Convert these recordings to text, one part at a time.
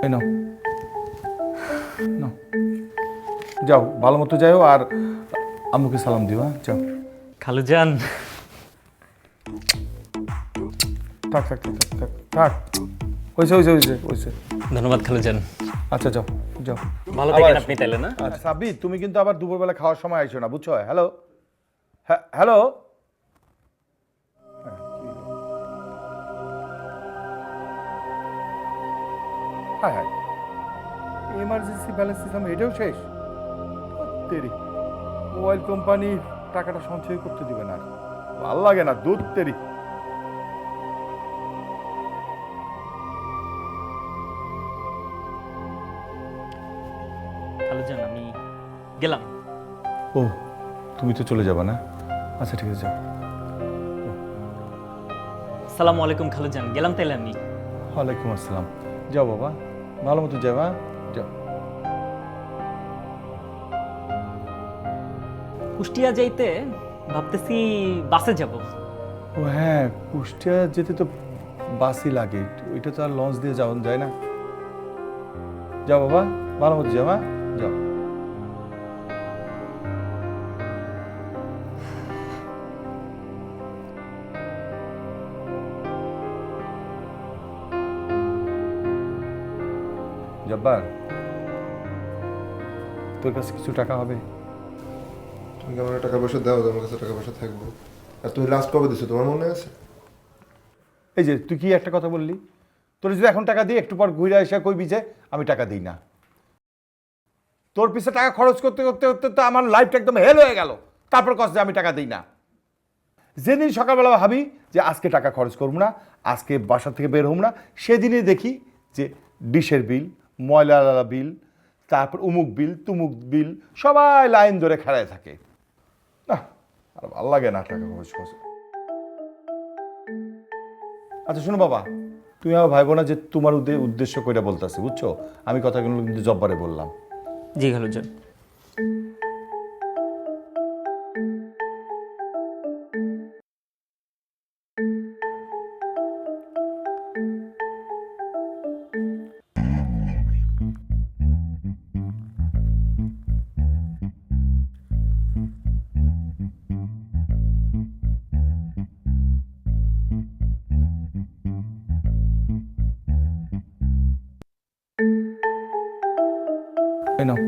এই নাও নাও, যাও ভালো মতো যাও আর আম্মুকে সালাম দিও। হ্যাঁ যাও। খালুজান, থাক থাক থাক থাক থাক থাক, হয়েছে হয়েছে হয়েছে হয়েছে। ধন্যবাদ খালুজান। আচ্ছা যাও যাও। ভালো আবার থাকেন আসো। আপনি তাইলে না? আচ্ছা সাব্বির, তুমি কিন্তু আবার দুপুরবেলা খাওয়ার সময় আইসো না, বুঝছো? হ্যালো, হ্যাঁ হ্যালো। হ্যাঁ হ্যাঁ, এমার্জেন্সি ব্যালেন্স দিলাম, এটাও শেষ। তেরি, মোবাইল কোম্পানি টাকাটা সঞ্চয় করতে দিবে না, ভাল লাগে না, দুধ তেরি। খালুজান, আমি গেলাম। ও, তুমি তো চলে যাবে না? আচ্ছা ঠিক আছে, যাও। আসসালামু আলাইকুম খালুজান, গেলাম তাইলে আমি। ওয়ালাইকুম আসসালাম। যাও বাবা, ভালো মতো যাও। হ্যাঁ যাও। কুষ্টিয়া যাইতে ভাবতেছি বাসে যাব। ও হ্যাঁ, কুষ্টিয়া যেতে তো বাসই লাগে, ওইটা তো আর লঞ্চ দিয়ে যাওয়া যায় না। যাও বাবা, ভালো মতো যাও। হ্যাঁ যাও। জব্বার, তোর কাছে কিছু টাকা হবে? তুমি আমার টাকা পয়সা দাও, তোমার কাছে টাকা পয়সা থাকবো। আর তুমি লাস্ট কবে দিছো তোমার মনে আছে? এই যে তুই কি একটা কথা বললি, তোর যদি এখন টাকা দিই একটু পর ঘুরে এসে কইবি যে আমি টাকা দিই না। তোর পিছে টাকা খরচ করতে করতে করতে তো আমার লাইফটা একদম হেল হয়ে গেল, তারপর কষ্ট আমি টাকা দিই না। যেদিন সকালবেলা ভাবি যে আজকে টাকা খরচ করবো না, আজকে বাসা থেকে বের হব না, সেদিনই দেখি যে ডিশের বিল, ময়লা বিল, তারপর উমুক বিল তুমুক বিল, সবাই লাইন ধরে খাড়ায় থাকে। না, আর ভালো লাগে না টাকা খরচ খরচ। আচ্ছা শোনো বাবা, তুমি আমার ভাইবো না যে তোমার উদ্দেশ্য কইরা বলতেছে, বুঝছো? আমি কথাগুলো কিন্তু জব্বারে বললাম। জি খালুজান। এই নাও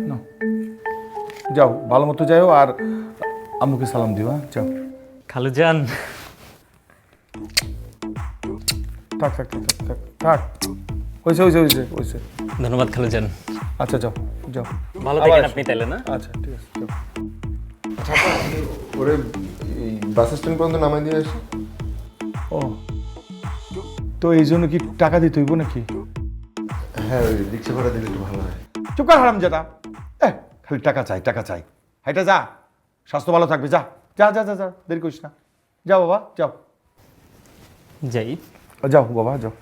নাও, যাও ভালো মতো যাও আর আম্মুকে সালাম দিও। হ্যাঁ যাও। খালুজান, থাক থাক থাক থাক থাক থাক, হয়েছে হয়েছে হয়েছে হয়েছে। ধন্যবাদ খালুজান। আচ্ছা যাও যাও। ভালো আবার থাকেন আসো। আপনি তাইলে না? আচ্ছা ঠিক আছে, যাও। আচ্ছা আপনি ওরে এই বাস স্ট্যান্ড পর্যন্ত নামাই দিয়ে আসি। ও, তো এই জন্য কি টাকা দিতে হইব নাকি? হ্যাঁ, ওই রিক্সা ভাড়া দিলে একটু ভালো হয়। চুপ কর হারাম জাদা, খালি টাকা চাই টাকা চাই। হাইটা যা, স্বাস্থ্য ভালো থাকবে, যা যা যা যা যা, দেরি করিস না। যাও বাবা যাও, যাই। যাও বাবা যাও।